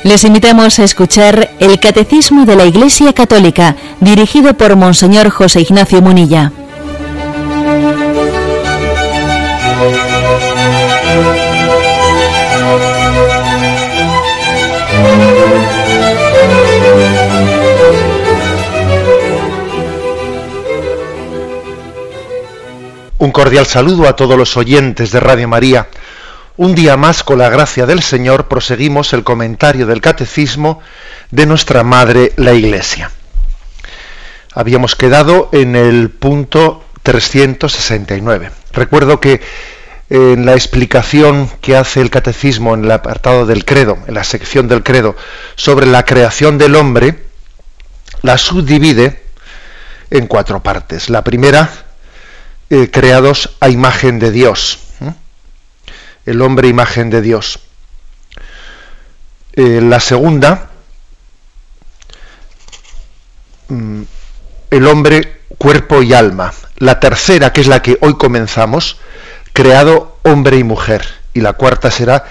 Les invitamos a escuchar el Catecismo de la Iglesia Católica, dirigido por Monseñor José Ignacio Munilla. Un cordial saludo a todos los oyentes de Radio María. Un día más, con la gracia del Señor, proseguimos el comentario del Catecismo de nuestra Madre, la Iglesia. Habíamos quedado en el punto 369. Recuerdo que en la explicación que hace el Catecismo en el apartado del credo, en la sección del credo, sobre la creación del hombre, la subdivide en 4 partes. La primera, creados a imagen de Dios. El hombre, imagen de Dios. La segunda, el hombre, cuerpo y alma. La tercera, que es la que hoy comenzamos, creado hombre y mujer. Y la cuarta será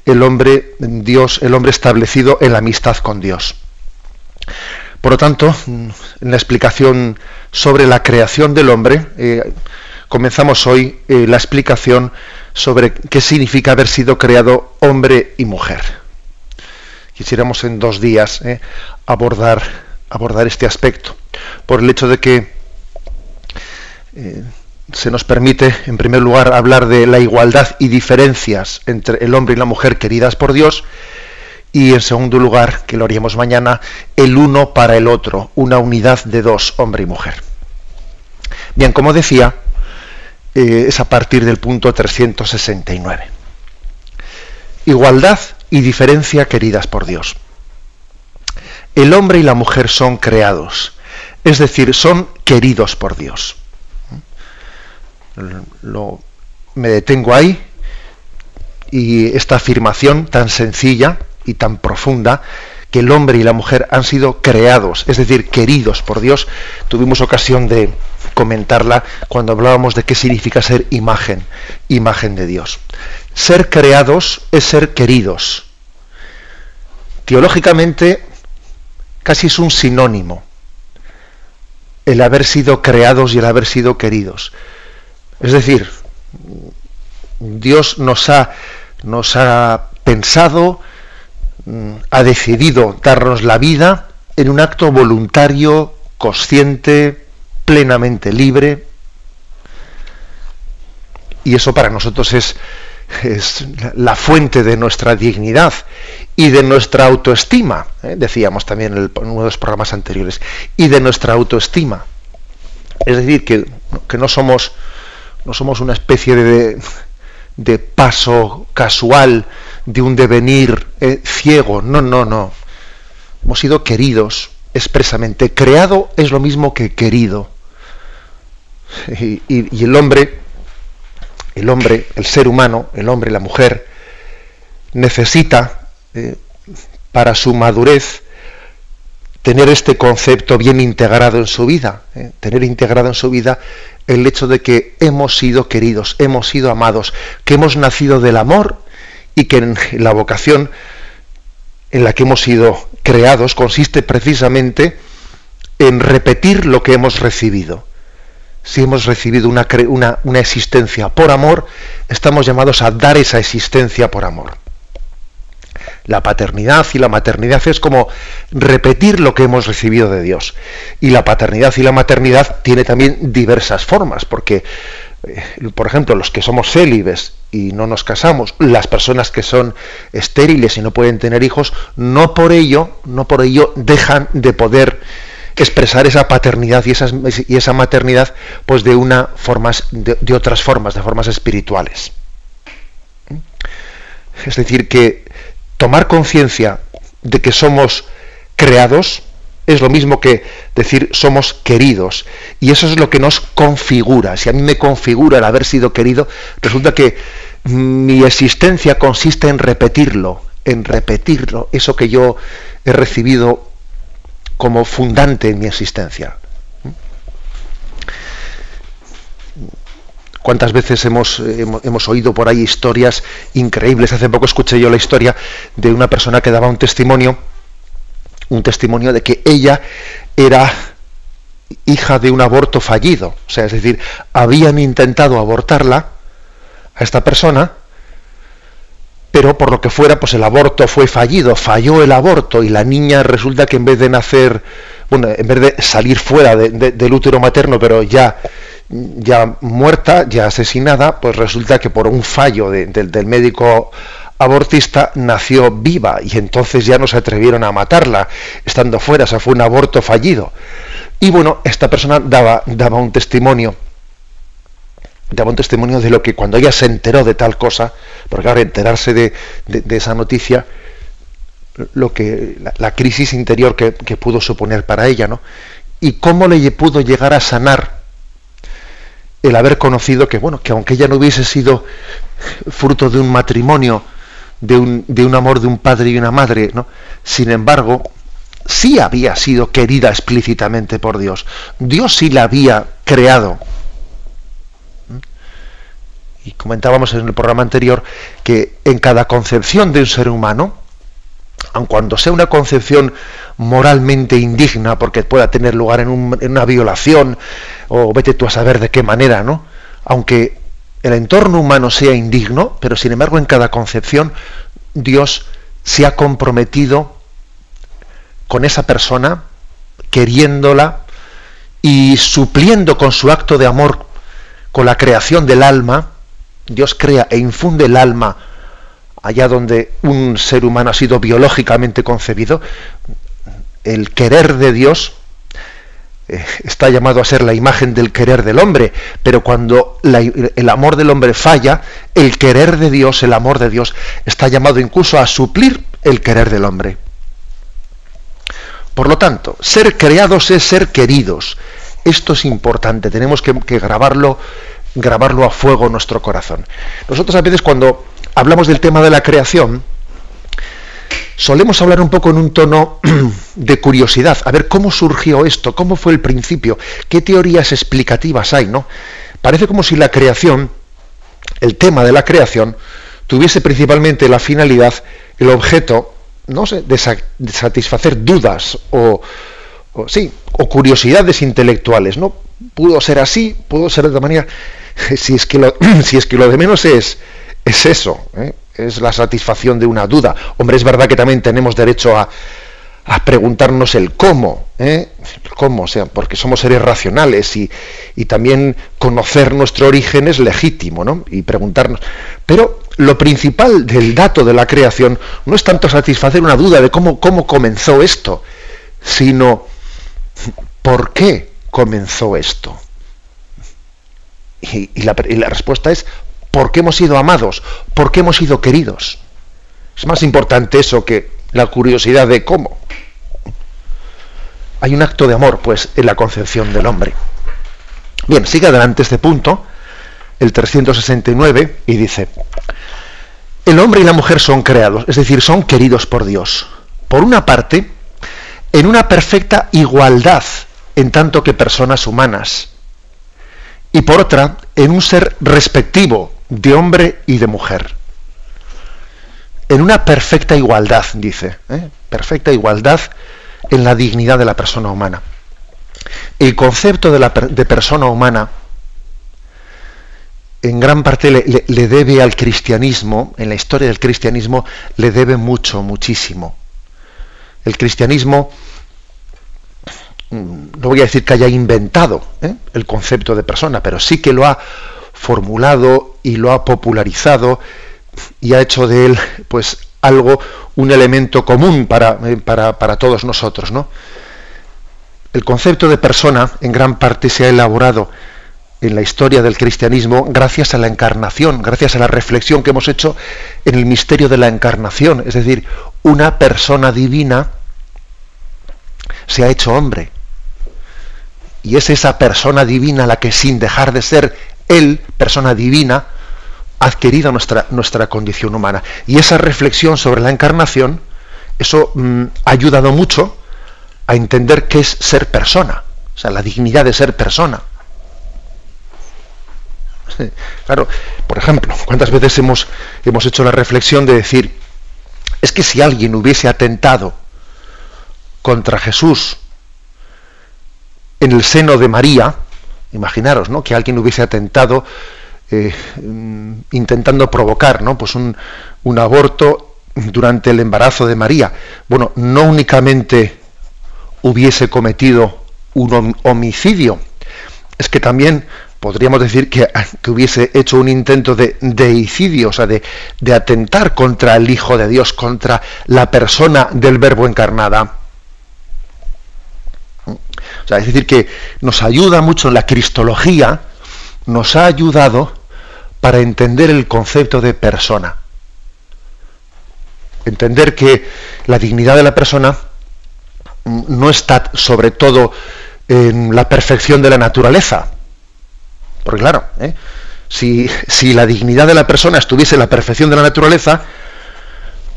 el hombre, Dios, el hombre establecido en la amistad con Dios. Por lo tanto, en la explicación sobre la creación del hombre, comenzamos hoy la explicación sobre qué significa haber sido creado hombre y mujer. Quisiéramos en 2 días abordar este aspecto, por el hecho de que se nos permite, en primer lugar, hablar de la igualdad y diferencias entre el hombre y la mujer queridas por Dios, y en segundo lugar, que lo haríamos mañana, el uno para el otro, una unidad de 2, hombre y mujer. Bien, como decía, es a partir del punto 369. Igualdad y diferencia queridas por Dios. El hombre y la mujer son creados, es decir, son queridos por Dios. Me detengo ahí, y esta afirmación tan sencilla y tan profunda, que el hombre y la mujer han sido creados, es decir, queridos por Dios, tuvimos ocasión de comentarla cuando hablábamos de qué significa ser imagen de Dios. Ser creados es ser queridos. Teológicamente casi es un sinónimo el haber sido creados y el haber sido queridos. Es decir, Dios nos ha pensado, ha decidido darnos la vida en un acto voluntario, consciente, plenamente libre, y eso para nosotros es la fuente de nuestra dignidad y de nuestra autoestima, decíamos también en uno de los programas anteriores, y de nuestra autoestima. Es decir, que no somos una especie de paso casual, de un devenir ciego, no. Hemos sido queridos expresamente. Creado es lo mismo que querido. Y el hombre, el ser humano, el hombre y la mujer, necesita, para su madurez, tener este concepto bien integrado en su vida, tener integrado en su vida el hecho de que hemos sido queridos, hemos sido amados, que hemos nacido del amor, y que en la vocación en la que hemos sido creados consiste precisamente en repetir lo que hemos recibido. Si hemos recibido una existencia por amor, estamos llamados a dar esa existencia por amor. La paternidad y la maternidad es como repetir lo que hemos recibido de Dios. Y la paternidad y la maternidad tiene también diversas formas, porque, por ejemplo, los que somos célibes y no nos casamos, las personas que son estériles y no pueden tener hijos, no por ello dejan de poder expresar esa paternidad y esa maternidad, pues de otras formas, de formas espirituales. Es decir, que tomar conciencia de que somos creados es lo mismo que decir somos queridos, y eso es lo que nos configura. Si a mí me configura el haber sido querido, resulta que mi existencia consiste en repetirlo, eso que yo he recibido como fundante en mi existencia. ¿Cuántas veces hemos oído por ahí historias increíbles? Hace poco escuché yo la historia de una persona que daba un testimonio de que ella era hija de un aborto fallido. O sea, es decir, habían intentado abortarla a esta persona, pero por lo que fuera, pues el aborto fue fallido, falló el aborto, y la niña resulta que en vez de salir fuera del útero materno, pero ya muerta, ya asesinada, pues resulta que por un fallo del médico abortista nació viva, y entonces ya no se atrevieron a matarla estando fuera. O sea, fue un aborto fallido. Y bueno, esta persona daba un testimonio de lo que, cuando ella se enteró de tal cosa, porque claro, enterarse de esa noticia, lo que la crisis interior que pudo suponer para ella, ¿no? Y cómo le pudo llegar a sanar el haber conocido que aunque ella no hubiese sido fruto de un matrimonio, de un amor de un padre y una madre, ¿no? Sin embargo, sí había sido querida explícitamente por Dios. Dios sí la había creado. Y comentábamos en el programa anterior que en cada concepción de un ser humano, aun cuando sea una concepción moralmente indigna, porque pueda tener lugar en una violación, o vete tú a saber de qué manera, ¿no? Aunque el entorno humano sea indigno, pero sin embargo en cada concepción Dios se ha comprometido con esa persona, queriéndola y supliendo con su acto de amor, con la creación del alma. Dios crea e infunde el alma allá donde un ser humano ha sido biológicamente concebido. El querer de Dios está llamado a ser la imagen del querer del hombre, pero cuando el amor del hombre falla, el querer de Dios, el amor de Dios, está llamado incluso a suplir el querer del hombre. Por lo tanto, ser creados es ser queridos. Esto es importante, tenemos que grabarlo a fuego en nuestro corazón. Nosotros a veces, cuando hablamos del tema de la creación, solemos hablar un poco en un tono de curiosidad, a ver cómo surgió esto, cómo fue el principio, qué teorías explicativas hay, ¿no? Parece como si la creación, el tema de la creación, tuviese principalmente la finalidad, el objeto, no sé, de satisfacer dudas o curiosidades intelectuales, ¿no? Pudo ser así, pudo ser de otra manera. Si es que lo de menos es eso, ¿eh? Es la satisfacción de una duda. Hombre, es verdad que también tenemos derecho a preguntarnos el cómo, ¿eh? Cómo, o sea, porque somos seres racionales y también conocer nuestro origen es legítimo, ¿no? Y preguntarnos. Pero lo principal del dato de la creación no es tanto satisfacer una duda de cómo comenzó esto, sino ¿por qué comenzó esto? Y la respuesta es ¿por qué hemos sido amados? ¿Por qué hemos sido queridos? Es más importante eso que la curiosidad de cómo. Hay un acto de amor, pues, en la concepción del hombre. Bien, sigue adelante este punto, el 369, y dice: el hombre y la mujer son creados, es decir, son queridos por Dios. Por una parte, en una perfecta igualdad, en tanto que personas humanas. Y por otra, en un ser respectivo de hombre y de mujer. En una perfecta igualdad, dice, perfecta igualdad en la dignidad de la persona humana. El concepto de persona humana en gran parte le debe al cristianismo, en la historia del cristianismo le debe muchísimo. El cristianismo, no voy a decir que haya inventado el concepto de persona, pero sí que lo ha formulado y lo ha popularizado y ha hecho de él, pues, un elemento común para todos nosotros, ¿no? El concepto de persona en gran parte se ha elaborado en la historia del cristianismo gracias a la encarnación, gracias a la reflexión que hemos hecho en el misterio de la encarnación, es decir, una persona divina se ha hecho hombre. Y es esa persona divina la que, sin dejar de ser él, persona divina, adquirido nuestra condición humana. Y esa reflexión sobre la encarnación, eso ha ayudado mucho a entender qué es ser persona, o sea, la dignidad de ser persona. Sí, claro, por ejemplo, ¿cuántas veces hemos hecho la reflexión de decir, es que si alguien hubiese atentado contra Jesús en el seno de María, imaginaros, ¿no?, que alguien hubiese atentado intentando provocar, ¿no?, pues un aborto durante el embarazo de María. Bueno, no únicamente hubiese cometido un homicidio, es que también podríamos decir que hubiese hecho un intento de deicidio, o sea, de atentar contra el Hijo de Dios, contra la persona del Verbo encarnada. O sea, es decir, que nos ayuda mucho en la cristología, nos ha ayudado para entender el concepto de persona. Entender que la dignidad de la persona no está sobre todo en la perfección de la naturaleza. Porque claro, si la dignidad de la persona estuviese en la perfección de la naturaleza,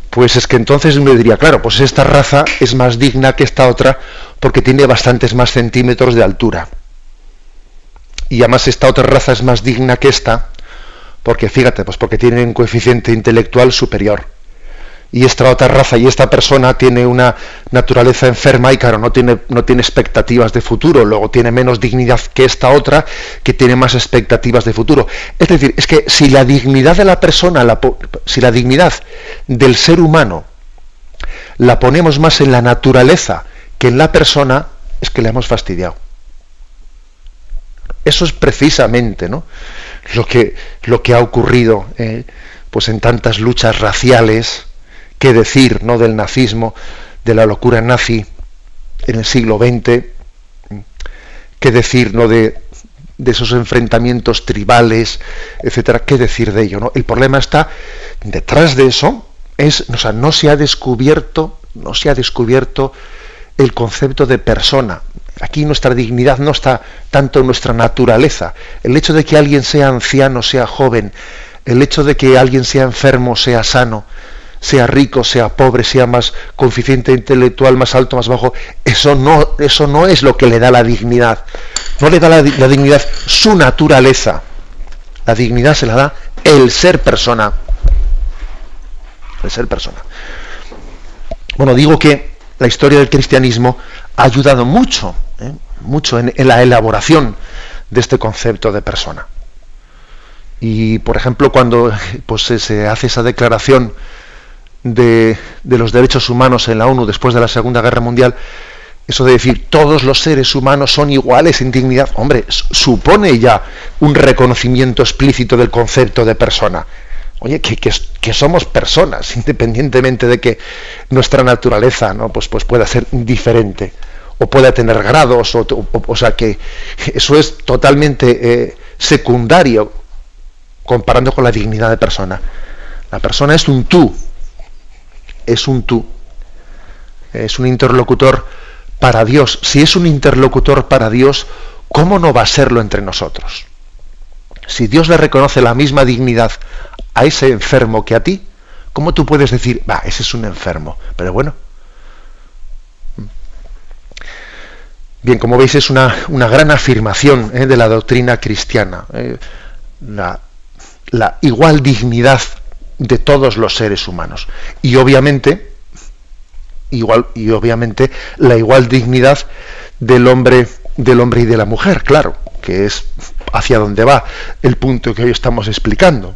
pues es que entonces uno diría, claro, pues esta raza es más digna que esta otra porque tiene bastantes más centímetros de altura. Y además esta otra raza es más digna que esta porque, fíjate, pues porque tiene un coeficiente intelectual superior. Y esta otra raza y esta persona tiene una naturaleza enferma y claro, no tiene expectativas de futuro, luego tiene menos dignidad que esta otra que tiene más expectativas de futuro. Es decir, es que si la dignidad de la persona, si la dignidad del ser humano la ponemos más en la naturaleza que en la persona, es que le hemos fastidiado. Eso es precisamente, ¿no?, lo que ha ocurrido pues en tantas luchas raciales. ¿Qué decir, no, del nazismo, de la locura nazi en el siglo XX? ¿Qué decir, no, de esos enfrentamientos tribales, etcétera? ¿Qué decir de ello, no? El problema está detrás de eso, no se ha descubierto el concepto de persona. Aquí nuestra dignidad no está tanto en nuestra naturaleza. El hecho de que alguien sea anciano, sea joven, el hecho de que alguien sea enfermo, sea sano, sea rico, sea pobre, sea más coeficiente intelectual, más alto, más bajo, eso no es lo que le da la dignidad. No le da la dignidad su naturaleza. La dignidad se la da el ser persona. El ser persona. Bueno, digo que la historia del cristianismo ha ayudado mucho en la elaboración de este concepto de persona. Y, por ejemplo, cuando pues, se hace esa declaración de los derechos humanos en la ONU después de la Segunda Guerra Mundial, eso de decir todos los seres humanos son iguales en dignidad, hombre, supone ya un reconocimiento explícito del concepto de persona. Oye, que somos personas, independientemente de que nuestra naturaleza, ¿no?, pues pueda ser diferente o pueda tener grados, o sea que eso es totalmente secundario comparando con la dignidad de persona. La persona es un tú. Es un tú, es un interlocutor para Dios. Si es un interlocutor para Dios, ¿cómo no va a serlo entre nosotros? Si Dios le reconoce la misma dignidad a ese enfermo que a ti, ¿cómo tú puedes decir, ese es un enfermo? Pero bueno. Bien, como veis, es una gran afirmación de la doctrina cristiana, la igual dignidad de todos los seres humanos y obviamente la igual dignidad del hombre y de la mujer, claro, que es hacia donde va el punto que hoy estamos explicando.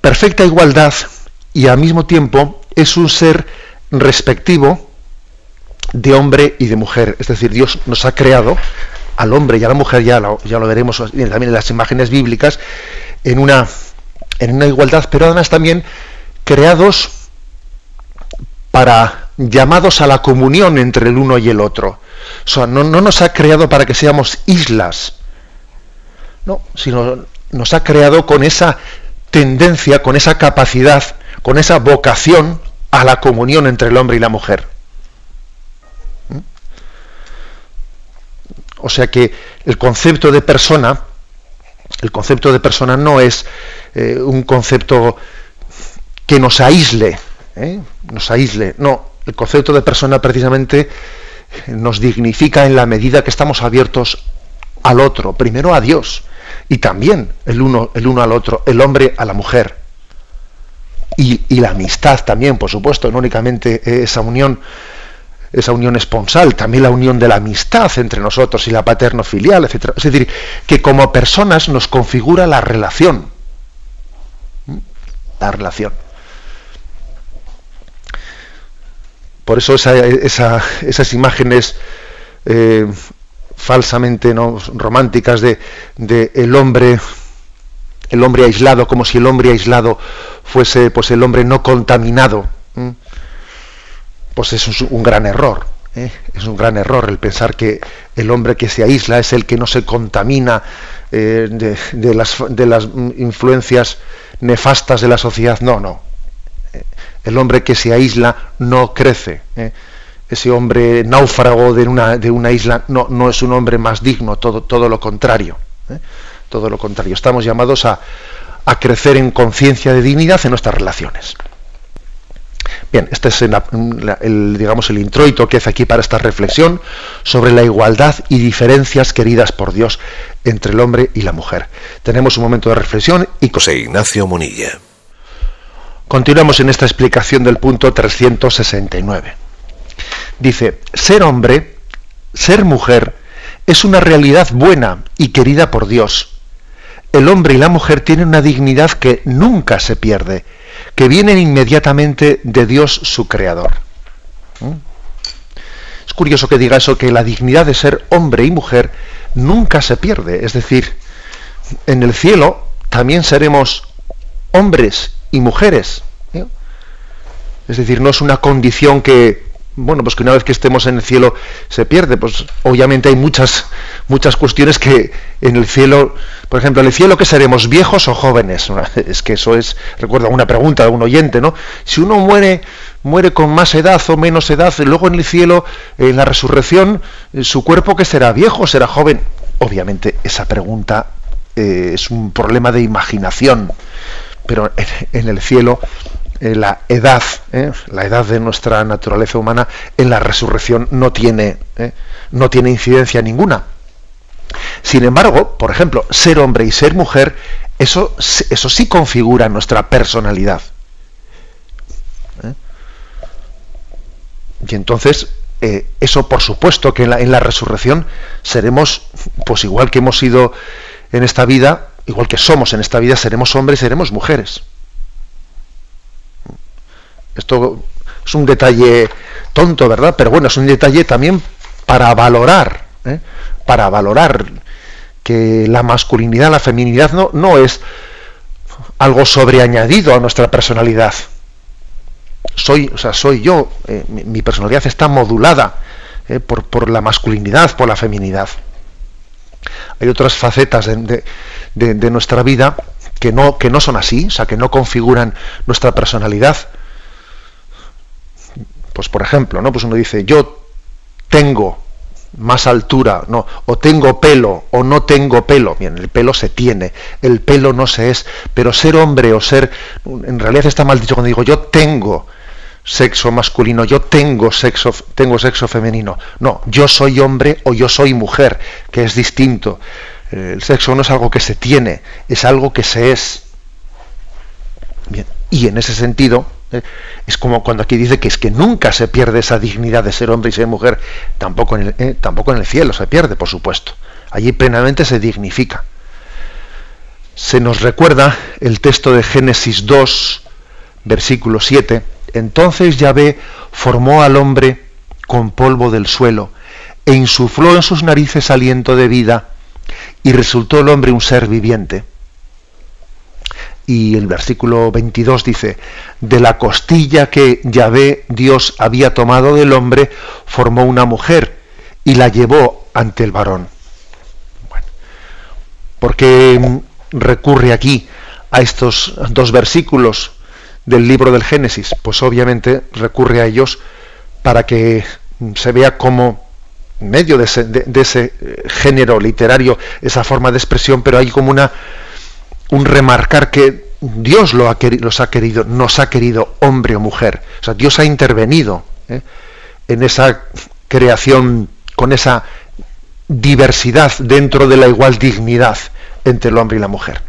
Perfecta igualdad y al mismo tiempo es un ser respectivo de hombre y de mujer, es decir, Dios nos ha creado al hombre y a la mujer, ya lo veremos también en las imágenes bíblicas, en una igualdad, pero además también creados llamados a la comunión entre el uno y el otro. O sea, no nos ha creado para que seamos islas, no, sino nos ha creado con esa tendencia, con esa capacidad, con esa vocación a la comunión entre el hombre y la mujer. O sea que el concepto de persona El concepto de persona no es un concepto que nos aísle, no. El concepto de persona precisamente nos dignifica en la medida que estamos abiertos al otro, primero a Dios, y también el uno al otro, el hombre a la mujer. Y la amistad también, por supuesto, no únicamente esa unión esponsal, también la unión de la amistad entre nosotros y la paterno-filial, etc. Es decir, que como personas nos configura la relación. La relación. Por eso esas imágenes falsamente, ¿no?, románticas de el hombre aislado, como si el hombre aislado fuese pues el hombre no contaminado, pues eso es un gran error. Es un gran error el pensar que el hombre que se aísla es el que no se contamina de las influencias nefastas de la sociedad. No. El hombre que se aísla no crece. Ese hombre náufrago de una isla no es un hombre más digno, todo lo contrario. Todo lo contrario. Estamos llamados a crecer en conciencia de dignidad en nuestras relaciones. Bien, este es el introito que hace aquí para esta reflexión sobre la igualdad y diferencias queridas por Dios entre el hombre y la mujer. Tenemos un momento de reflexión y José Ignacio Munilla. Continuamos en esta explicación del punto 369. Dice: ser hombre, ser mujer, es una realidad buena y querida por Dios. El hombre y la mujer tienen una dignidad que nunca se pierde, que vienen inmediatamente de Dios su creador. Es curioso que diga eso, que la dignidad de ser hombre y mujer nunca se pierde. Es decir, en el cielo también seremos hombres y mujeres. Es decir, no es una condición que, pues que una vez que estemos en el cielo se pierde. Pues obviamente hay muchas cuestiones que en el cielo, por ejemplo, en el cielo, ¿qué seremos? ¿Viejos o jóvenes? Es que eso es, recuerdo una pregunta de un oyente, ¿no? Si uno muere con más edad o menos edad, luego en el cielo, en la resurrección, ¿su cuerpo qué será? ¿Viejo o será joven? Obviamente esa pregunta es un problema de imaginación, pero en el cielo la edad de nuestra naturaleza humana en la resurrección no tiene incidencia ninguna. Sin embargo, por ejemplo, ser hombre y ser mujer, eso sí configura nuestra personalidad. Y entonces, eso por supuesto que en la resurrección seremos, pues igual que hemos sido en esta vida, igual que somos en esta vida, seremos hombres y seremos mujeres. Esto es un detalle tonto, ¿verdad? Pero bueno, es un detalle también para valorar que la masculinidad, la feminidad no es algo sobreañadido a nuestra personalidad. Soy yo, mi personalidad está modulada por la masculinidad, por la feminidad. Hay otras facetas de nuestra vida que no son así, o sea, que no configuran nuestra personalidad. Pues por ejemplo, ¿no? Pues uno dice, yo tengo más altura, no, o tengo pelo o no tengo pelo. Bien, el pelo se tiene, el pelo no se es, pero ser hombre o ser, en realidad está mal dicho cuando digo yo tengo sexo masculino, yo tengo sexo femenino. No, yo soy hombre o yo soy mujer, que es distinto. El sexo no es algo que se tiene, es algo que se es. Bien, y en ese sentido es como cuando aquí dice que es que nunca se pierde esa dignidad de ser hombre y ser mujer, tampoco en el cielo se pierde, por supuesto. Allí plenamente se dignifica. Se nos recuerda el texto de Génesis 2, versículo 7. Entonces Yahvé formó al hombre con polvo del suelo e insufló en sus narices aliento de vida, y resultó el hombre un ser viviente. Y el versículo 22 dice: de la costilla que Yahvé Dios había tomado del hombre, formó una mujer y la llevó ante el varón. Bueno, ¿por qué recurre aquí a estos dos versículos del libro del Génesis? Pues obviamente recurre a ellos para que se vea cómo medio de ese género literario, esa forma de expresión, pero hay como un remarcar que Dios nos ha querido hombre o mujer. O sea, Dios ha intervenido en esa creación con esa diversidad dentro de la igual dignidad entre el hombre y la mujer.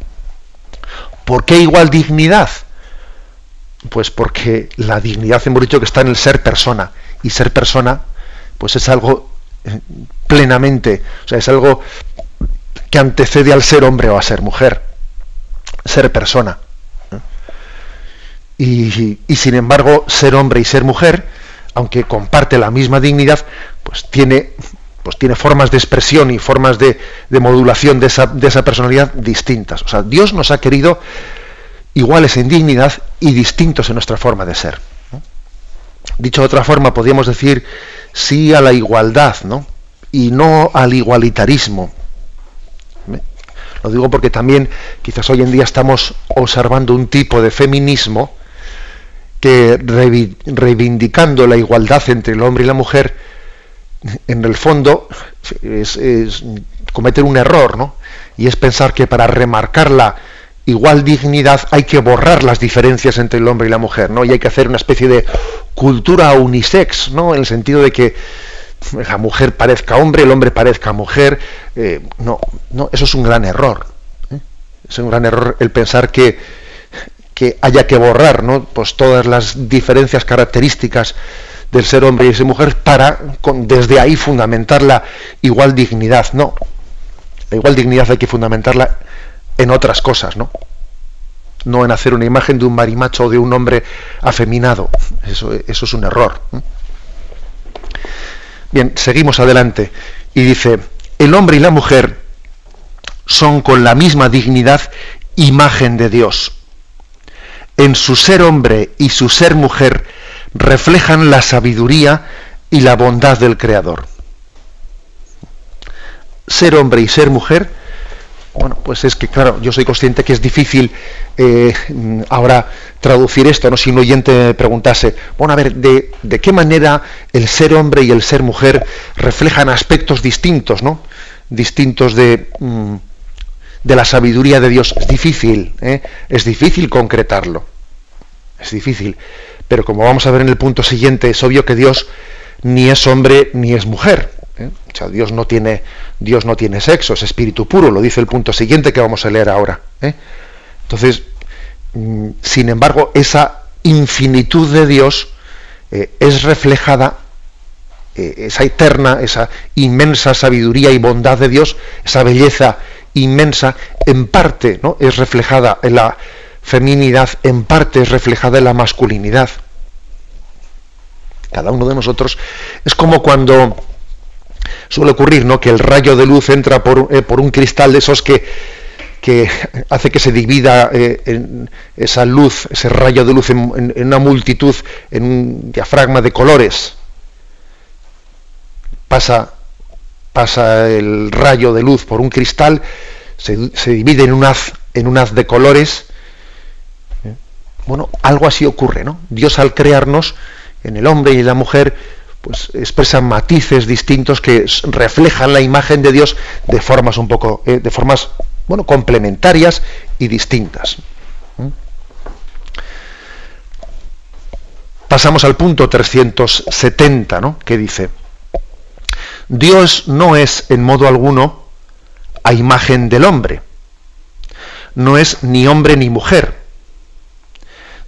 ¿Por qué igual dignidad? Pues porque la dignidad, hemos dicho, que está en el ser persona, y ser persona pues es algo plenamente, o sea, es algo que antecede al ser hombre o a ser mujer, ser persona. Y sin embargo, ser hombre y ser mujer, aunque comparte la misma dignidad, pues tiene formas de expresión y formas de modulación de esa personalidad distintas. O sea, Dios nos ha querido iguales en dignidad y distintos en nuestra forma de ser, ¿no? Dicho de otra forma, podríamos decir sí a la igualdad, ¿no? Y no al igualitarismo. Lo digo porque también quizás hoy en día estamos observando un tipo de feminismo que, reivindicando la igualdad entre el hombre y la mujer, en el fondo es cometer un error, ¿no? Y es pensar que para remarcar la igual dignidad hay que borrar las diferencias entre el hombre y la mujer, ¿no? Y hay que hacer una especie de cultura unisex, ¿no? En el sentido de que la mujer parezca hombre, el hombre parezca mujer. No, eso es un gran error. Es un gran error el pensar que haya que borrar, ¿no? Pues todas las diferencias características del ser hombre y ser mujer para desde ahí fundamentar la igual dignidad. No, la igual dignidad hay que fundamentarla en otras cosas, ¿no? No en hacer una imagen de un marimacho o de un hombre afeminado. Eso es un error. Bien, seguimos adelante. Y dice, el hombre y la mujer son con la misma dignidad imagen de Dios. En su ser hombre y su ser mujer reflejan la sabiduría y la bondad del Creador. Ser hombre y ser mujer, bueno, pues es que, claro, yo soy consciente que es difícil ahora traducir esto, ¿no? Si un oyente me preguntase, bueno, a ver, ¿de qué manera el ser hombre y el ser mujer reflejan aspectos distintos, ¿no? Distintos de la sabiduría de Dios? Es difícil concretarlo, es difícil, pero como vamos a ver en el punto siguiente, es obvio que Dios ni es hombre ni es mujer, O sea, Dios no tiene sexo, es espíritu puro, lo dice el punto siguiente que vamos a leer ahora, Entonces, sin embargo, esa infinitud de Dios es reflejada, esa eterna, esa inmensa sabiduría y bondad de Dios, esa belleza inmensa, en parte, ¿no?, es reflejada en la feminidad, en parte es reflejada en la masculinidad. Cada uno de nosotros es como cuando suele ocurrir, ¿no?, que el rayo de luz entra por un cristal de esos que hace que se divida en esa luz, ese rayo de luz en una multitud, en un diafragma de colores. Pasa el rayo de luz por un cristal, se divide en un haz de colores. Bueno, algo así ocurre, ¿no? Dios, al crearnos, en el hombre y en la mujer, pues expresan matices distintos que reflejan la imagen de Dios de formas complementarias y distintas. Pasamos al punto 370, ¿no?, que dice: Dios no es en modo alguno a imagen del hombre, no es ni hombre ni mujer.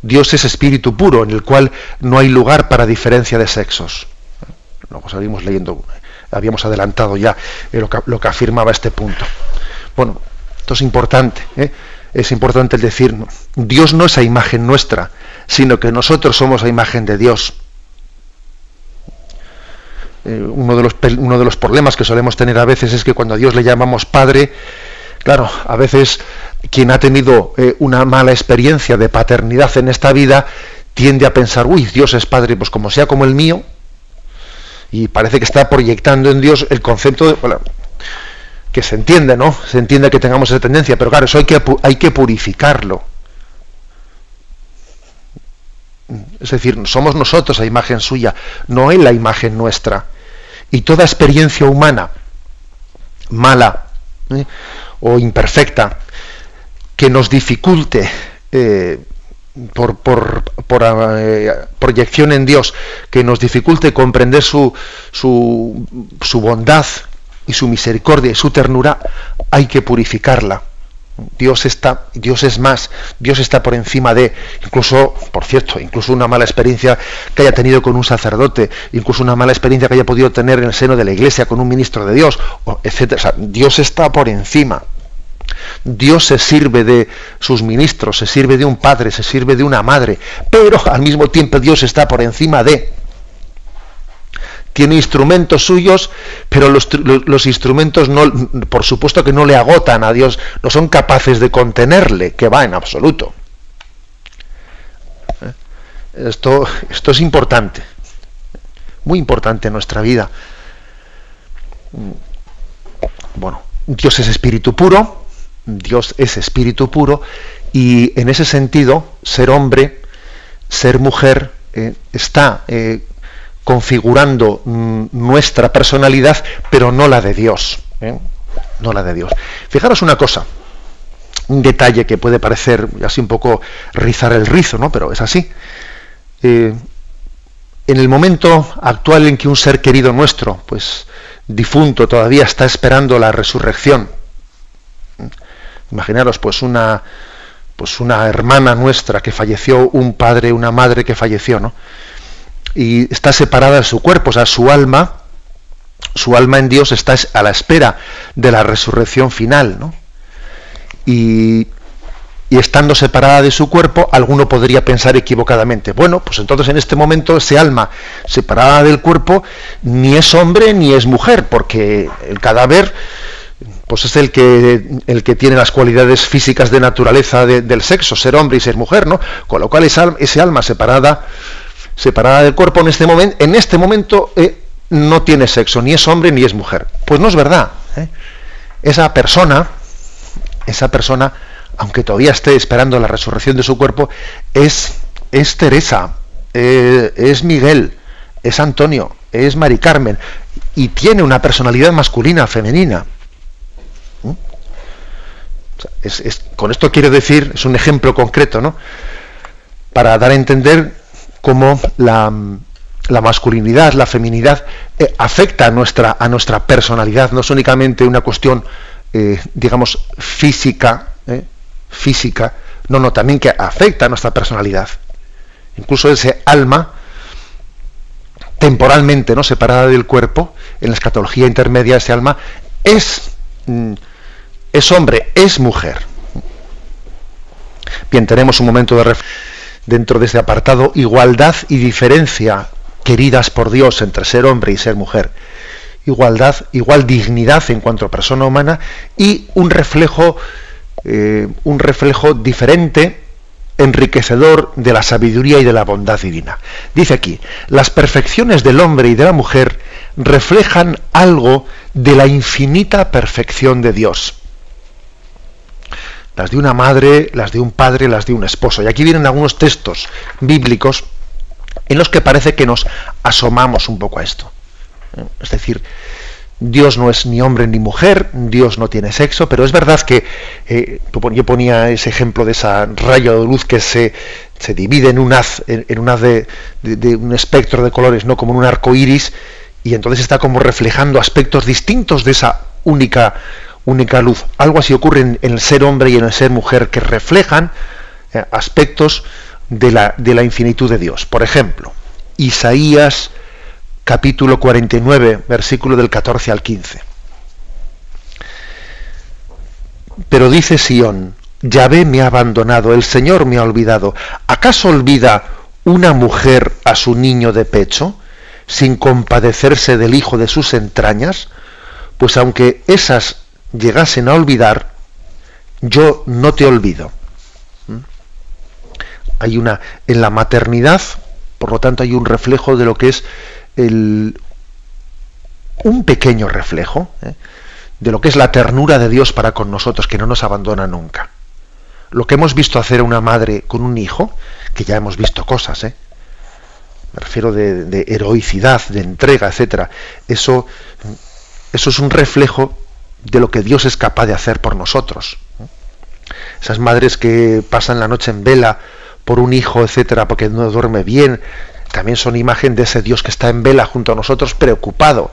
Dios es espíritu puro, en el cual no hay lugar para diferencia de sexos. Luego seguimos leyendo, habíamos adelantado ya lo que afirmaba este punto. Bueno, esto es importante, es importante el decir, Dios no es a imagen nuestra, sino que nosotros somos a imagen de Dios. Uno de los problemas que solemos tener a veces es que cuando a Dios le llamamos Padre, claro, a veces quien ha tenido una mala experiencia de paternidad en esta vida tiende a pensar, uy, Dios es Padre, pues como sea como el mío, y parece que está proyectando en Dios el concepto de, bueno, que se entiende, ¿no? Se entiende que tengamos esa tendencia, pero claro, eso hay que purificarlo. Es decir, somos nosotros a imagen suya, no Él la imagen nuestra. Y toda experiencia humana, mala o imperfecta, que nos dificulte por proyección en Dios, que nos dificulte comprender su bondad y su misericordia y su ternura, hay que purificarla. Dios es más, Dios está por encima de, incluso, por cierto, incluso una mala experiencia que haya tenido con un sacerdote, incluso una mala experiencia que haya podido tener en el seno de la Iglesia con un ministro de Dios, etc. O sea, Dios está por encima. Dios se sirve de sus ministros, se sirve de un padre, se sirve de una madre, pero al mismo tiempo Dios está por encima de. Tiene instrumentos suyos, pero los instrumentos, no, por supuesto que no le agotan a Dios, no son capaces de contenerle, que va en absoluto. Esto es importante, muy importante en nuestra vida. Bueno, Dios es espíritu puro, y en ese sentido, ser hombre, ser mujer, está configurando nuestra personalidad, pero no la de Dios, no la de Dios. Fijaros una cosa, un detalle que puede parecer así un poco rizar el rizo, ¿no? Pero es así. En el momento actual en que un ser querido nuestro, pues difunto, todavía está esperando la resurrección, imaginaros pues una hermana nuestra que falleció, un padre, una madre que falleció, ¿no? Y está separada de su cuerpo, o sea, su alma en Dios está a la espera de la resurrección final, ¿no? Y estando separada de su cuerpo, alguno podría pensar equivocadamente, bueno, pues entonces en este momento ese alma separada del cuerpo ni es hombre ni es mujer, porque el cadáver pues es el que tiene las cualidades físicas de naturaleza del sexo, ser hombre y ser mujer, ¿no? Con lo cual ese alma separada del cuerpo en este momento no tiene sexo, ni es hombre ni es mujer. Pues no es verdad. Esa persona, aunque todavía esté esperando la resurrección de su cuerpo, es Teresa, es Miguel, es Antonio, es Mari Carmen, y tiene una personalidad masculina, femenina. Con esto quiero decir, es un ejemplo concreto, ¿no? Para dar a entender cómo la masculinidad, la feminidad afecta a nuestra personalidad, no es únicamente una cuestión, digamos, física, no, también que afecta a nuestra personalidad. Incluso ese alma, temporalmente, ¿no?, separada del cuerpo, en la escatología intermedia, ese alma es hombre, es mujer. Bien, tenemos un momento de reflexión dentro de este apartado, igualdad y diferencia queridas por Dios entre ser hombre y ser mujer. Igualdad, igual dignidad en cuanto a persona humana, y un reflejo diferente, enriquecedor de la sabiduría y de la bondad divina. Dice aquí, las perfecciones del hombre y de la mujer reflejan algo de la infinita perfección de Dios. Las de una madre, las de un padre, las de un esposo. Y aquí vienen algunos textos bíblicos en los que parece que nos asomamos un poco a esto. Es decir, Dios no es ni hombre ni mujer, Dios no tiene sexo, pero es verdad que yo ponía ese ejemplo de esa rayo de luz que se divide en un haz de un espectro de colores, no como en un arco iris, y entonces está como reflejando aspectos distintos de esa única luz. Algo así ocurre en el ser hombre y en el ser mujer, que reflejan aspectos de la infinitud de Dios. Por ejemplo, Isaías capítulo 49, versículo del 14 al 15. Pero dice Sión, Yahvé me ha abandonado, el Señor me ha olvidado. ¿Acaso olvida una mujer a su niño de pecho, sin compadecerse del hijo de sus entrañas? Pues aunque esas llegasen a olvidar, yo no te olvido. Hay en la maternidad, por lo tanto, hay un reflejo de lo que es un pequeño reflejo de lo que es la ternura de Dios para con nosotros, que no nos abandona nunca. Lo que hemos visto hacer a una madre con un hijo, que ya hemos visto cosas, me refiero de heroicidad, de entrega, etcétera. Eso es un reflejo de lo que Dios es capaz de hacer por nosotros. Esas madres que pasan la noche en vela por un hijo, etcétera, porque no duerme bien, también son imagen de ese Dios que está en vela junto a nosotros, preocupado,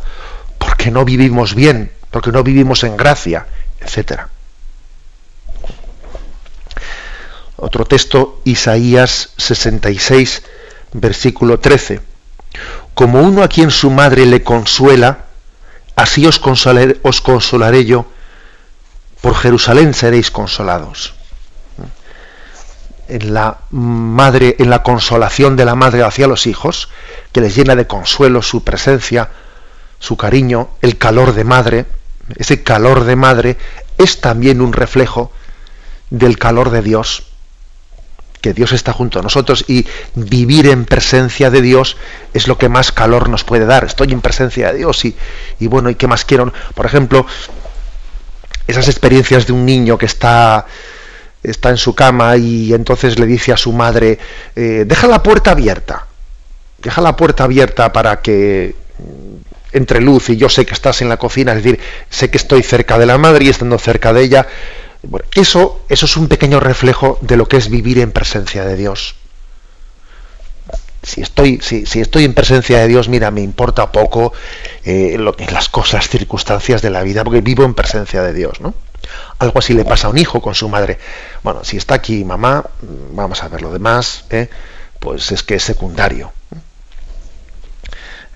porque no vivimos bien, porque no vivimos en gracia, etcétera. Otro texto, Isaías 66, versículo 13. Como uno a quien su madre le consuela, así os consolaré yo, por Jerusalén seréis consolados. En la consolación de la madre hacia los hijos, que les llena de consuelo su presencia, su cariño, el calor de madre, ese calor de madre es también un reflejo del calor de Dios, que Dios está junto a nosotros, y vivir en presencia de Dios es lo que más calor nos puede dar. Estoy en presencia de Dios y bueno, ¿y qué más quiero? Por ejemplo, esas experiencias de un niño que está en su cama y entonces le dice a su madre, deja la puerta abierta para que entre luz y yo sé que estás en la cocina, es decir, sé que estoy cerca de la madre y estando cerca de ella. Bueno, eso es un pequeño reflejo de lo que es vivir en presencia de Dios. Si estoy en presencia de Dios, mira, me importa poco las cosas, circunstancias de la vida, porque vivo en presencia de Dios, ¿no? Algo así le pasa a un hijo con su madre. Bueno, si está aquí mamá, vamos a ver lo demás, pues es que es secundario.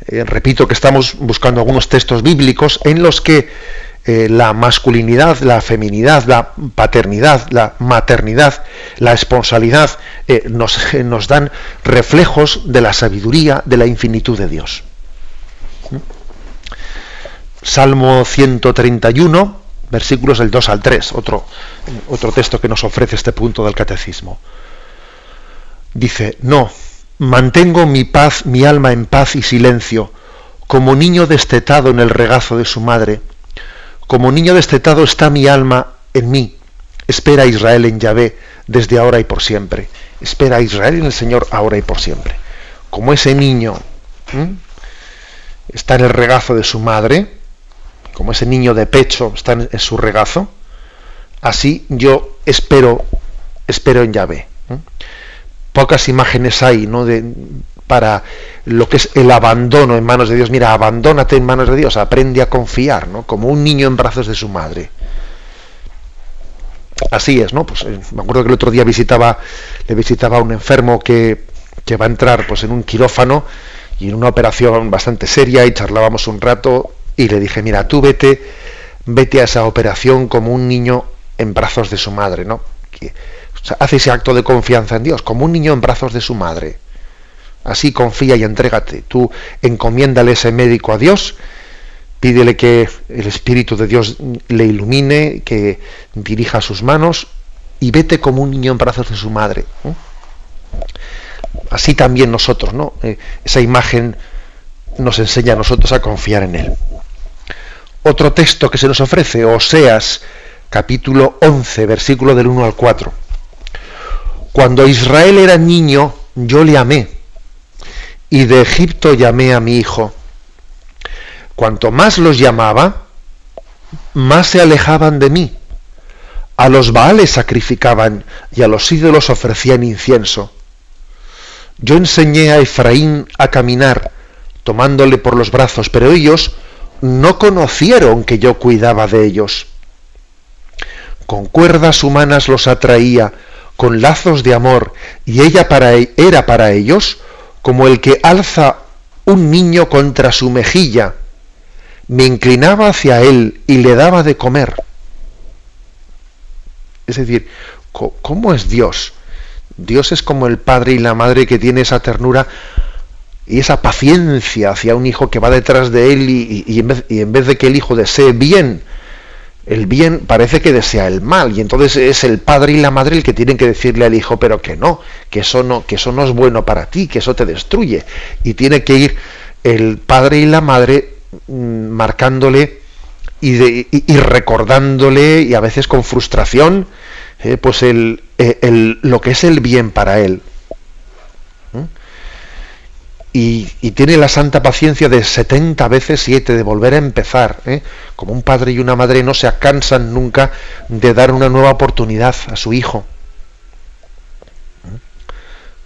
Repito que estamos buscando algunos textos bíblicos en los que la masculinidad, la feminidad, la paternidad, la maternidad, la esponsalidad nos dan reflejos de la sabiduría, de la infinitud de Dios. Salmo 131, versículos del 2 al 3, otro texto que nos ofrece este punto del catecismo. Dice, no, mantengo mi alma en paz y silencio, como niño destetado en el regazo de su madre. Como niño destetado está mi alma en mí. Espera a Israel en Yahvé desde ahora y por siempre. Espera a Israel en el Señor ahora y por siempre. Como ese niño está en el regazo de su madre, como ese niño de pecho está en su regazo, así yo espero en Yahvé. Pocas imágenes hay, ¿no?, para lo que es el abandono en manos de Dios. Mira, abandónate en manos de Dios, aprende a confiar, ¿no?, como un niño en brazos de su madre. Así es, ¿no? Pues me acuerdo que el otro día le visitaba a un enfermo que va a entrar pues en un quirófano y en una operación bastante seria, y charlábamos un rato y le dije, mira, tú vete a esa operación como un niño en brazos de su madre, ¿no? O sea, hace ese acto de confianza en Dios, como un niño en brazos de su madre. Así confía y entrégate. Tú encomiéndale ese médico a Dios, pídele que el Espíritu de Dios le ilumine, que dirija sus manos, y vete como un niño en brazos de su madre. Así también nosotros, ¿no? Esa imagen nos enseña a nosotros a confiar en Él. Otro texto que se nos ofrece, Oseas, capítulo 11, versículo del 1 al 4. Cuando Israel era niño, yo le amé, y de Egipto llamé a mi hijo. Cuanto más los llamaba, más se alejaban de mí. A los Baales sacrificaban, y a los ídolos ofrecían incienso. Yo enseñé a Efraín a caminar, tomándole por los brazos, pero ellos no conocieron que yo cuidaba de ellos. Con cuerdas humanas los atraía, con lazos de amor, y ella era para ellos como el que alza un niño contra su mejilla. Me inclinaba hacia él y le daba de comer. Es decir, ¿cómo es Dios? Dios es como el padre y la madre que tiene esa ternura y esa paciencia hacia un hijo que va detrás de él, y en vez de que el hijo desee el bien parece que desea el mal, y entonces es el padre y la madre el que tienen que decirle al hijo, pero que eso no es bueno para ti, que eso te destruye, y tiene que ir el padre y la madre marcándole y recordándole, y a veces con frustración, pues lo que es el bien para él. y tiene la santa paciencia de 70 veces 7, de volver a empezar, como un padre y una madre no se cansan nunca de dar una nueva oportunidad a su hijo.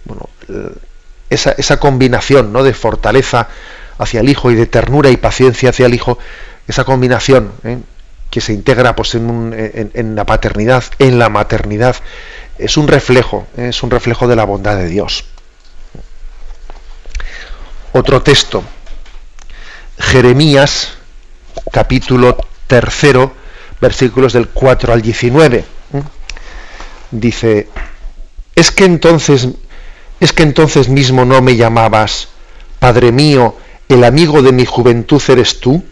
Bueno, esa combinación, ¿no?, de fortaleza hacia el hijo y de ternura y paciencia hacia el hijo, esa combinación que se integra pues en la paternidad, en la maternidad, es un reflejo de la bondad de Dios. Otro texto, Jeremías, capítulo 3, versículos del 4 al 19. Dice: ¿Es que entonces mismo no me llamabas, Padre mío, el amigo de mi juventud eres tú?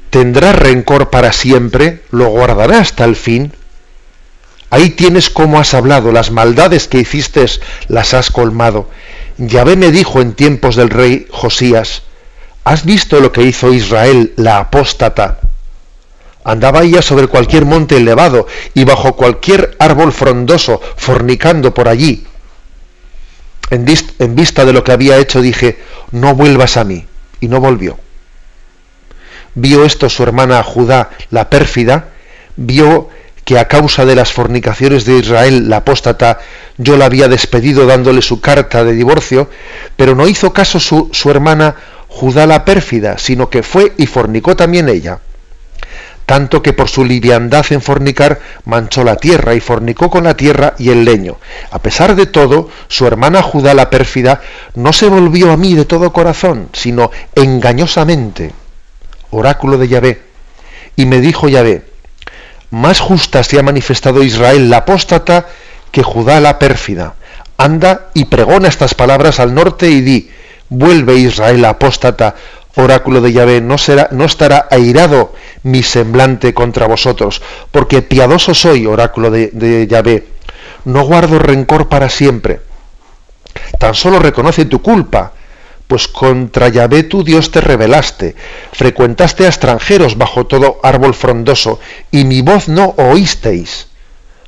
¿Tendrás rencor para siempre? ¿Lo guardarás hasta el fin? Ahí tienes cómo has hablado, las maldades que hiciste las has colmado. Yahvé me dijo en tiempos del rey Josías: ¿has visto lo que hizo Israel, la apóstata? Andaba ella sobre cualquier monte elevado y bajo cualquier árbol frondoso, fornicando por allí. En vista de lo que había hecho dije: no vuelvas a mí. Y no volvió. Vio esto su hermana Judá, la pérfida, vio que a causa de las fornicaciones de Israel, la apóstata, yo la había despedido dándole su carta de divorcio, pero no hizo caso su hermana Judá la pérfida, sino que fue y fornicó también ella. Tanto que por su liviandad en fornicar manchó la tierra y fornicó con la tierra y el leño. A pesar de todo, su hermana Judá la pérfida no se volvió a mí de todo corazón, sino engañosamente. Oráculo de Yahvé. Y me dijo Yahvé: más justa se ha manifestado Israel la apóstata que Judá la pérfida. Anda y pregona estas palabras al norte y di: vuelve Israel la apóstata. Oráculo de Yahvé, no estará airado mi semblante contra vosotros, porque piadoso soy, oráculo de Yahvé. No guardo rencor para siempre. Tan solo reconoce tu culpa, pues contra Yahvé tu Dios te rebelaste, frecuentaste a extranjeros bajo todo árbol frondoso, y mi voz no oísteis.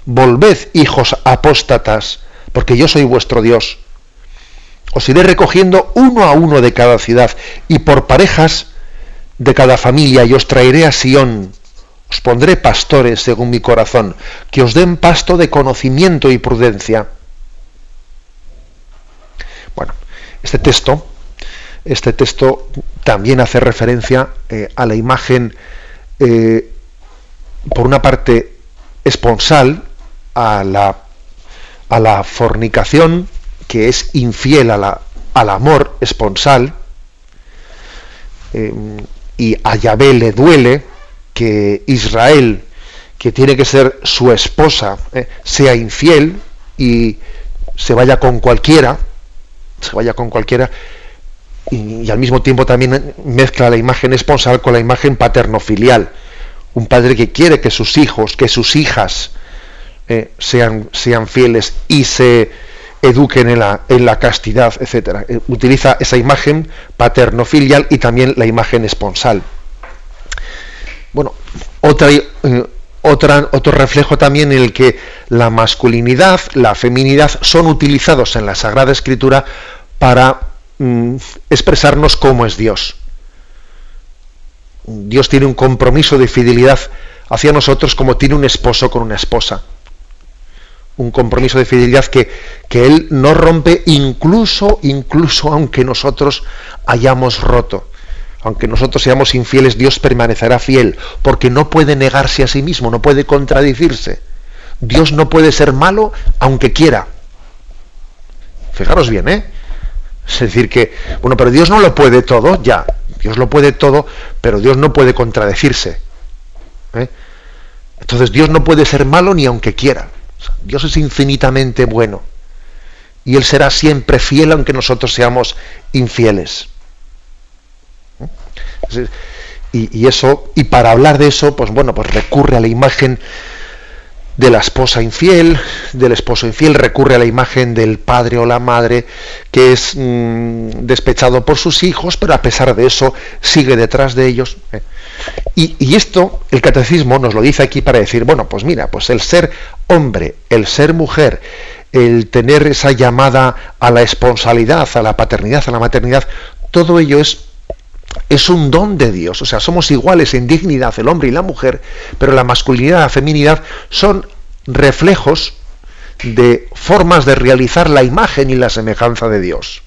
Volved, hijos apóstatas, porque yo soy vuestro Dios. Os iré recogiendo uno a uno de cada ciudad, y por parejas de cada familia, y os traeré a Sión. Os pondré pastores según mi corazón, que os den pasto de conocimiento y prudencia. Bueno, este texto también hace referencia a la imagen, por una parte, esponsal, a la fornicación, que es infiel al amor esponsal, y a Yahvé le duele que Israel, que tiene que ser su esposa, sea infiel y se vaya con cualquiera, y al mismo tiempo también mezcla la imagen esponsal con la imagen paterno-filial. Un padre que quiere que sus hijos, que sus hijas sean fieles y se eduquen en la castidad, etcétera. Utiliza esa imagen paterno-filial y también la imagen esponsal. Bueno, otro reflejo también en el que la masculinidad, la feminidad son utilizados en la Sagrada Escritura para expresarnos cómo es Dios. Dios tiene un compromiso de fidelidad hacia nosotros como tiene un esposo con una esposa. Un compromiso de fidelidad que Él no rompe incluso aunque nosotros hayamos roto. Aunque nosotros seamos infieles, Dios permanecerá fiel, porque no puede negarse a sí mismo, no puede contradecirse. Dios no puede ser malo aunque quiera. Fijaros bien, Es decir que, bueno, pero Dios no lo puede todo, ya. Dios lo puede todo, pero Dios no puede contradecirse. Entonces Dios no puede ser malo ni aunque quiera. Dios es infinitamente bueno y Él será siempre fiel aunque nosotros seamos infieles. Y para hablar de eso, pues recurre a la imagen de la esposa infiel, del esposo infiel, recurre a la imagen del padre o la madre que es despechado por sus hijos, pero a pesar de eso sigue detrás de ellos. Y esto, el catecismo nos lo dice aquí para decir, bueno, pues mira, pues el ser hombre, el ser mujer, el tener esa llamada a la esponsalidad, a la paternidad, a la maternidad, todo ello es un don de Dios. O sea, somos iguales en dignidad el hombre y la mujer, pero la masculinidad y la feminidad son reflejos de formas de realizar la imagen y la semejanza de Dios.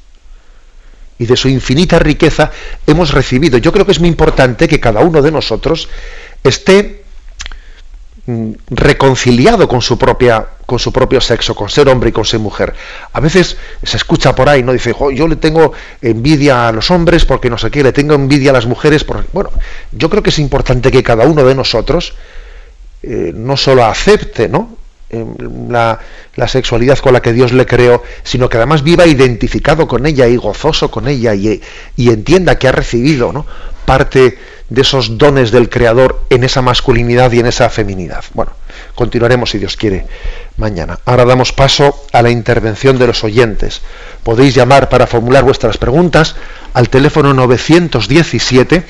Y de su infinita riqueza hemos recibido. Yo creo que es muy importante que cada uno de nosotros esté reconciliado con su propio sexo, con ser hombre y con ser mujer. A veces se escucha por ahí, ¿no? Dice, yo le tengo envidia a los hombres porque no sé qué, le tengo envidia a las mujeres porque... Bueno, yo creo que es importante que cada uno de nosotros no solo acepte, ¿no?, la sexualidad con la que Dios le creó, sino que además viva identificado con ella y gozoso con ella y entienda que ha recibido, ¿no?, parte de esos dones del Creador en esa masculinidad y en esa feminidad. Bueno, continuaremos si Dios quiere mañana. Ahora damos paso a la intervención de los oyentes. Podéis llamar para formular vuestras preguntas al teléfono 917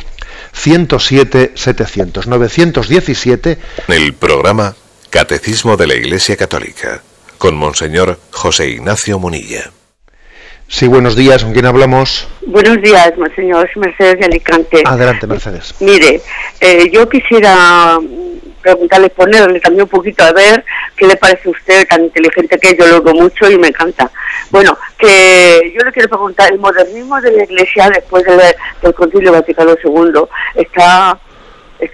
107 700 917. El programa Catecismo de la Iglesia Católica con Monseñor José Ignacio Munilla. Sí, buenos días, ¿con quién hablamos? Buenos días, Monseñor, Mercedes de Alicante. Adelante, Mercedes. Mire, yo quisiera preguntarle, ponerle también un poquito a ver qué le parece a usted, tan inteligente que es, yo lo oigo mucho y me encanta. Bueno, que yo le quiero preguntar, el modernismo de la Iglesia después del Concilio Vaticano II está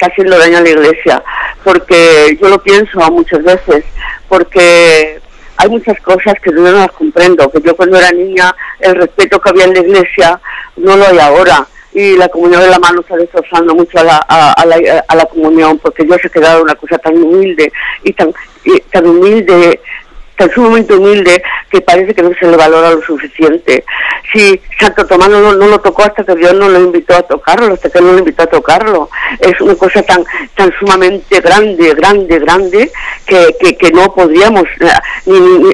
haciendo daño a la Iglesia, porque yo lo pienso muchas veces, porque hay muchas cosas que yo no las comprendo, que yo cuando era niña el respeto que había en la Iglesia no lo hay ahora, y la comunión de la mano está destrozando mucho a la comunión, porque Dios se ha quedado una cosa tan humilde y tan humilde, tan sumamente humilde, que parece que no se le valora lo suficiente. Si Santo Tomás no lo tocó hasta que Dios no lo invitó a tocarlo, es una cosa tan sumamente grande, que no podríamos,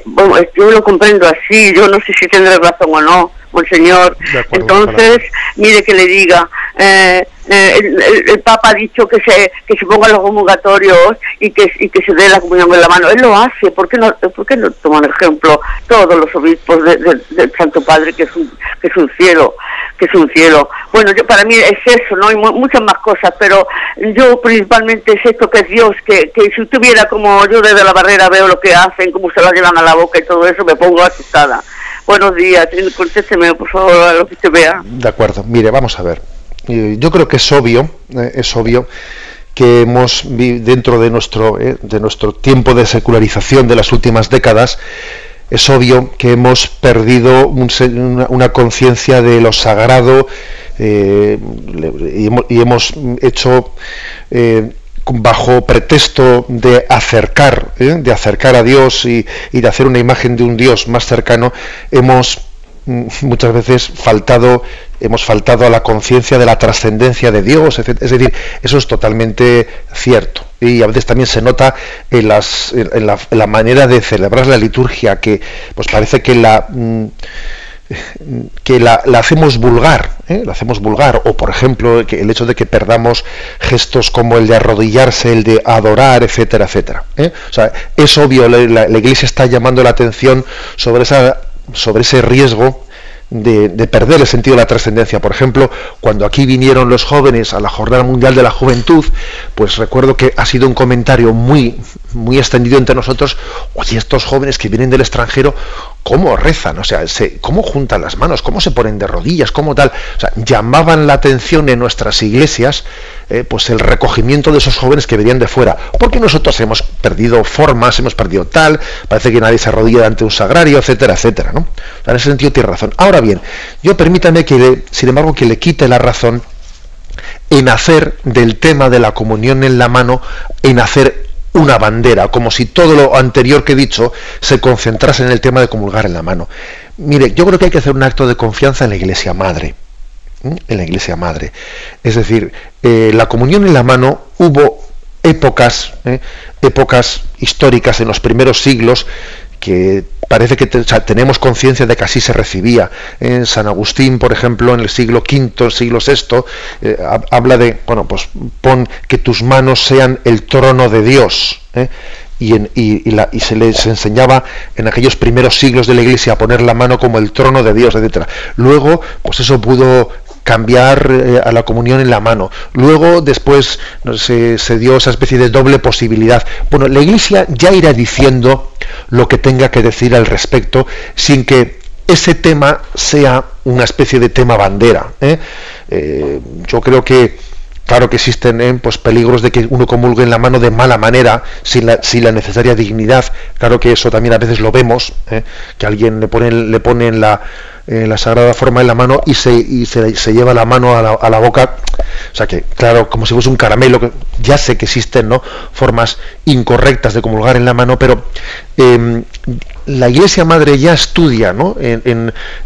bueno, yo lo comprendo así, yo no sé si tendré razón o no, Monseñor. Entonces, mire que le diga, el Papa ha dicho que se pongan los comulgatorios y que se dé la comunión en la mano. Él lo hace. ¿Por qué no toman ejemplo todos los obispos del Santo Padre, que es un cielo? Bueno, para mí es eso, ¿no? Hay muchas más cosas, pero yo principalmente es esto, que es Dios, que si usted viera como yo desde la barrera veo lo que hacen, cómo se la llevan a la boca y todo eso, me pongo asustada. Buenos días, contésteme por favor a lo que usted vea. De acuerdo, mire, vamos a ver. Yo creo que es obvio que hemos, dentro de nuestro tiempo de secularización de las últimas décadas, es obvio que hemos perdido una conciencia de lo sagrado y hemos hecho, bajo pretexto de acercar a Dios y de hacer una imagen de un Dios más cercano, hemos muchas veces faltado a la conciencia de la trascendencia de Dios, etc. Es decir, eso es totalmente cierto. Y a veces también se nota en la manera de celebrar la liturgia, que pues parece que la hacemos vulgar, o por ejemplo que el hecho de que perdamos gestos como el de arrodillarse, el de adorar, etcétera, etcétera. O sea, es obvio, la Iglesia está llamando la atención sobre ese riesgo de perder el sentido de la trascendencia. Por ejemplo, cuando aquí vinieron los jóvenes a la Jornada Mundial de la Juventud, pues recuerdo que ha sido un comentario muy extendido entre nosotros: oye, estos jóvenes que vienen del extranjero, ¿cómo rezan? O sea, ¿cómo juntan las manos? ¿Cómo se ponen de rodillas? ¿Cómo tal? O sea, llamaban la atención en nuestras iglesias pues el recogimiento de esos jóvenes que venían de fuera, porque nosotros hemos perdido formas, hemos perdido tal, parece que nadie se arrodilla ante un sagrario, etcétera, etcétera, ¿no? O sea, en ese sentido tiene razón. Ahora bien, permítame sin embargo, que le quite la razón en hacer del tema de la comunión en la mano, en hacer una bandera, como si todo lo anterior que he dicho se concentrase en el tema de comulgar en la mano. Mire, yo creo que hay que hacer un acto de confianza en la Iglesia Madre. Es decir, la comunión en la mano, hubo épocas históricas en los primeros siglos que parece que tenemos conciencia de que así se recibía. En San Agustín, por ejemplo, en el siglo V, el siglo VI, habla de, bueno, pues pon que tus manos sean el trono de Dios. y se les enseñaba en aquellos primeros siglos de la Iglesia a poner la mano como el trono de Dios, etcétera. Luego, pues eso pudo cambiar a la comunión en la mano. Luego, después, se dio esa especie de doble posibilidad. Bueno, la Iglesia ya irá diciendo lo que tenga que decir al respecto, sin que ese tema sea una especie de tema bandera. Yo creo que, claro que existen pues peligros de que uno comulgue en la mano de mala manera, sin la necesaria dignidad. Claro que eso también a veces lo vemos, que alguien le pone en la sagrada forma en la mano y se lleva la mano a la boca. O sea que, claro, como si fuese un caramelo. Ya sé que existen, ¿no?, formas incorrectas de comulgar en la mano, pero la Iglesia Madre ya estudia, ¿no?,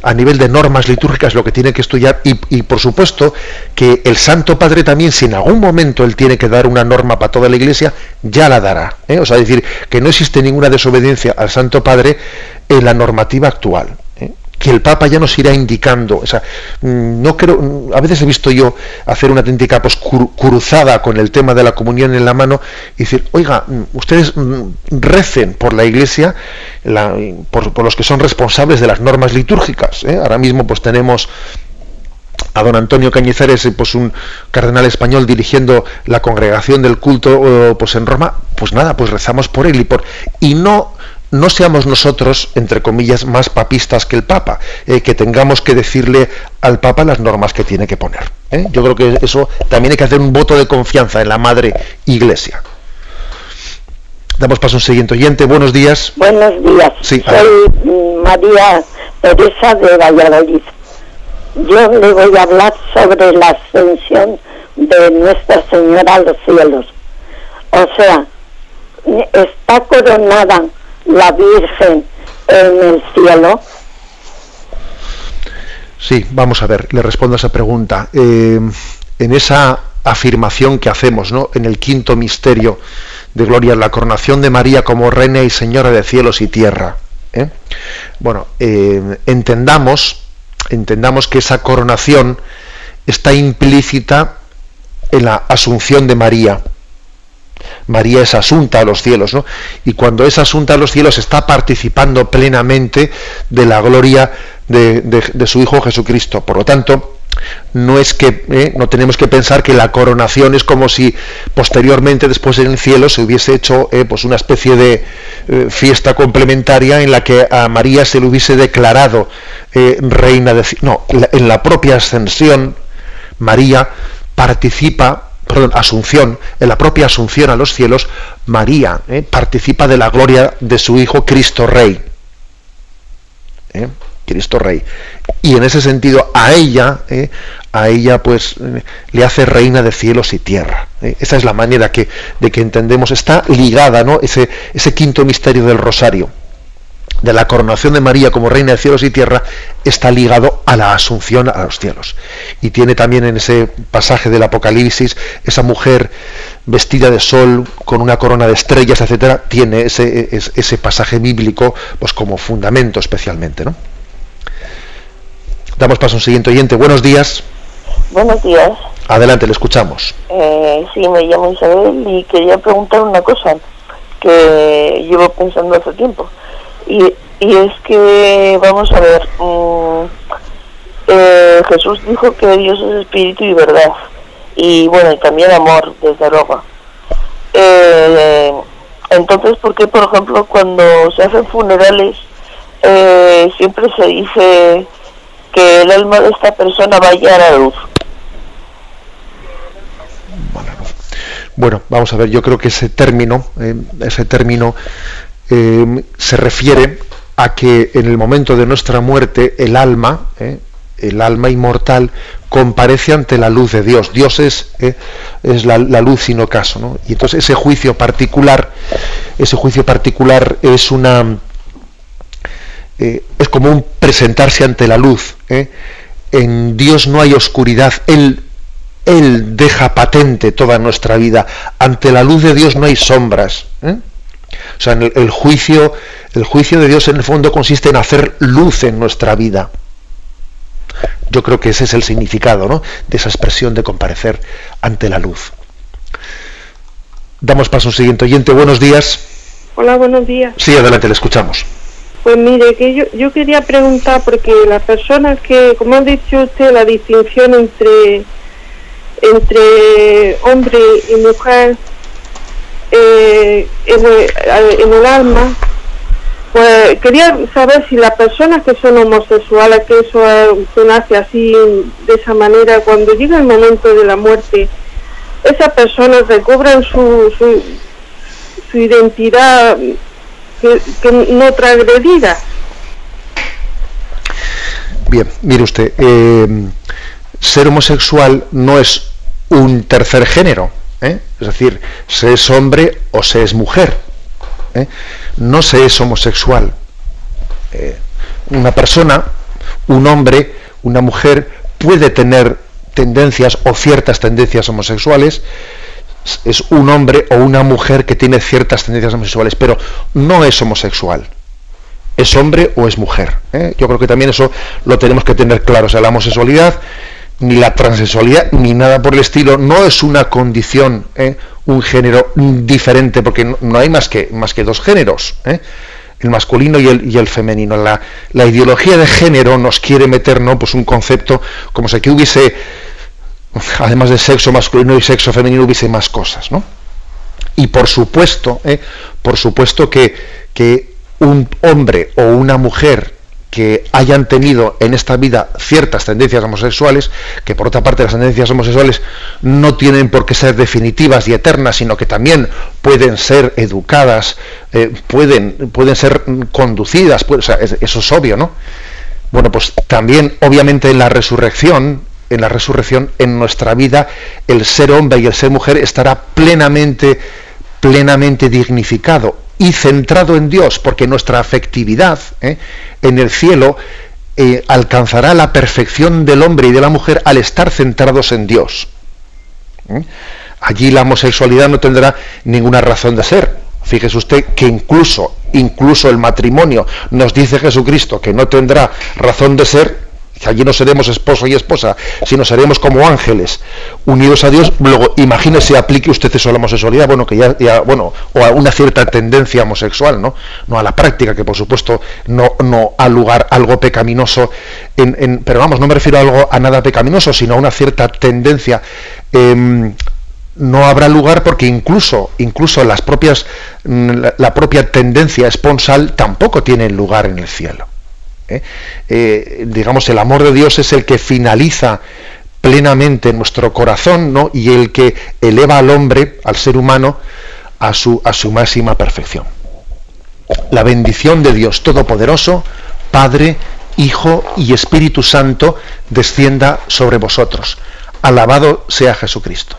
a nivel de normas litúrgicas lo que tiene que estudiar, y por supuesto que el Santo Padre también, si en algún momento él tiene que dar una norma para toda la Iglesia, ya la dará. O sea, es decir, que no existe ninguna desobediencia al Santo Padre en la normativa actual. Que el Papa ya nos irá indicando. O sea, no creo, a veces he visto yo hacer una auténtica pues cruzada con el tema de la comunión en la mano y decir, oiga, ustedes recen por la Iglesia, por los que son responsables de las normas litúrgicas. Ahora mismo pues tenemos a don Antonio Cañizares, pues un cardenal español dirigiendo la congregación del culto pues en Roma. Pues nada, pues rezamos por él y no seamos nosotros, entre comillas, más papistas que el Papa, que tengamos que decirle al Papa las normas que tiene que poner. Yo creo que eso también hay que hacer un voto de confianza en la Madre Iglesia. Damos paso a un siguiente oyente. Buenos días. Buenos días. Sí, soy María Teresa de Valladolid. Yo le voy a hablar sobre la ascensión de Nuestra Señora a los cielos. O sea, está coronada la Virgen en el cielo. Sí, vamos a ver, le respondo a esa pregunta. En esa afirmación que hacemos, ¿no?, en el quinto misterio de gloria, la coronación de María como Reina y Señora de cielos y tierra. Bueno, entendamos que esa coronación está implícita en la asunción de María. María es asunta a los cielos, ¿no? Y cuando es asunta a los cielos está participando plenamente de la gloria de su Hijo Jesucristo. Por lo tanto, no es que no tenemos que pensar que la coronación es como si posteriormente, después en el cielo, se hubiese hecho pues una especie de fiesta complementaria en la que a María se le hubiese declarado reina de... No, en la propia ascensión María participa, asunción, en la propia asunción a los cielos, María participa de la gloria de su Hijo Cristo Rey. Cristo Rey. Y en ese sentido a ella pues le hace reina de cielos y tierra. Esa es la manera de que entendemos, está ligada, ¿no?, ese quinto misterio del Rosario, de la coronación de María como reina de cielos y tierra, está ligado a la asunción a los cielos. Y tiene también en ese pasaje del Apocalipsis, esa mujer vestida de sol con una corona de estrellas, etcétera, tiene ese pasaje bíblico pues como fundamento especialmente, ¿no? Damos paso a un siguiente oyente. Buenos días. Buenos días. Adelante, le escuchamos. Sí, me llamo Isabel y quería preguntar una cosa que llevo pensando hace tiempo. Y es que, vamos a ver, Jesús dijo que Dios es espíritu y verdad, y bueno, y también amor, desde luego. Entonces, ¿por qué, por ejemplo, cuando se hacen funerales siempre se dice que el alma de esta persona vaya a la luz? Bueno, vamos a ver, yo creo que ese término se refiere a que en el momento de nuestra muerte el alma inmortal comparece ante la luz de Dios. Dios es la luz sin ocaso, ¿no? Y entonces ese juicio particular es es como un presentarse ante la luz. En Dios no hay oscuridad. Él deja patente toda nuestra vida. Ante la luz de Dios no hay sombras. O sea, el juicio de Dios en el fondo consiste en hacer luz en nuestra vida. Yo creo que ese es el significado, ¿no?, de esa expresión de comparecer ante la luz. Damos paso a un siguiente oyente. Buenos días. Hola, buenos días. Sí, adelante, le escuchamos. Pues mire, que yo quería preguntar, porque las personas que, como ha dicho usted, la distinción entre hombre y mujer en el alma, pues quería saber si las personas que son homosexuales, que eso se nace así, de esa manera, cuando llega el momento de la muerte, esas personas recobran su identidad que no transgredida. Bien, mire usted, ser homosexual no es un tercer género, es decir, se es hombre o se es mujer, no se es homosexual. Una persona, un hombre, una mujer puede tener tendencias o ciertas tendencias homosexuales. Es un hombre o una mujer que tiene ciertas tendencias homosexuales, pero no es homosexual. Es hombre o es mujer. Yo creo que también eso lo tenemos que tener claro. O sea, la homosexualidad, ni la transexualidad, ni nada por el estilo, no es una condición, un género diferente, porque no hay más que dos géneros, el masculino y el femenino. La ideología de género nos quiere meter, ¿no?, pues un concepto como si aquí hubiese, además de sexo masculino y sexo femenino, hubiese más cosas, ¿no? Y por supuesto que un hombre o una mujer que hayan tenido en esta vida ciertas tendencias homosexuales, que por otra parte las tendencias homosexuales no tienen por qué ser definitivas y eternas, sino que también pueden ser educadas, pueden ser conducidas, o sea, eso es obvio, ¿no? Bueno, pues también obviamente en la resurrección, en nuestra vida, el ser hombre y el ser mujer estará plenamente dignificado y centrado en Dios, porque nuestra afectividad en el cielo alcanzará la perfección del hombre y de la mujer al estar centrados en Dios. Allí la homosexualidad no tendrá ninguna razón de ser. Fíjese usted que incluso el matrimonio, nos dice Jesucristo que no tendrá razón de ser, que allí no seremos esposo y esposa, sino seremos como ángeles unidos a Dios. Luego, imagínese, aplique usted eso a la homosexualidad, bueno, que ya o a una cierta tendencia homosexual, no a la práctica, que por supuesto no ha lugar algo pecaminoso, pero vamos, no me refiero a nada pecaminoso, sino a una cierta tendencia. No habrá lugar, porque incluso la propia tendencia esponsal tampoco tiene lugar en el cielo. Digamos, el amor de Dios es el que finaliza plenamente nuestro corazón, ¿no?, y el que eleva al hombre, al ser humano, a su máxima perfección. La bendición de Dios Todopoderoso, Padre, Hijo y Espíritu Santo, descienda sobre vosotros. Alabado sea Jesucristo.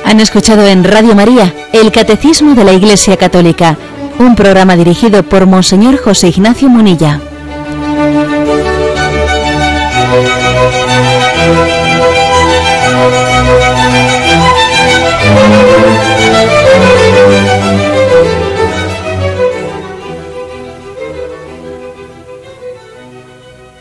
Han escuchado en Radio María el Catecismo de la Iglesia Católica, un programa dirigido por Monseñor José Ignacio Munilla.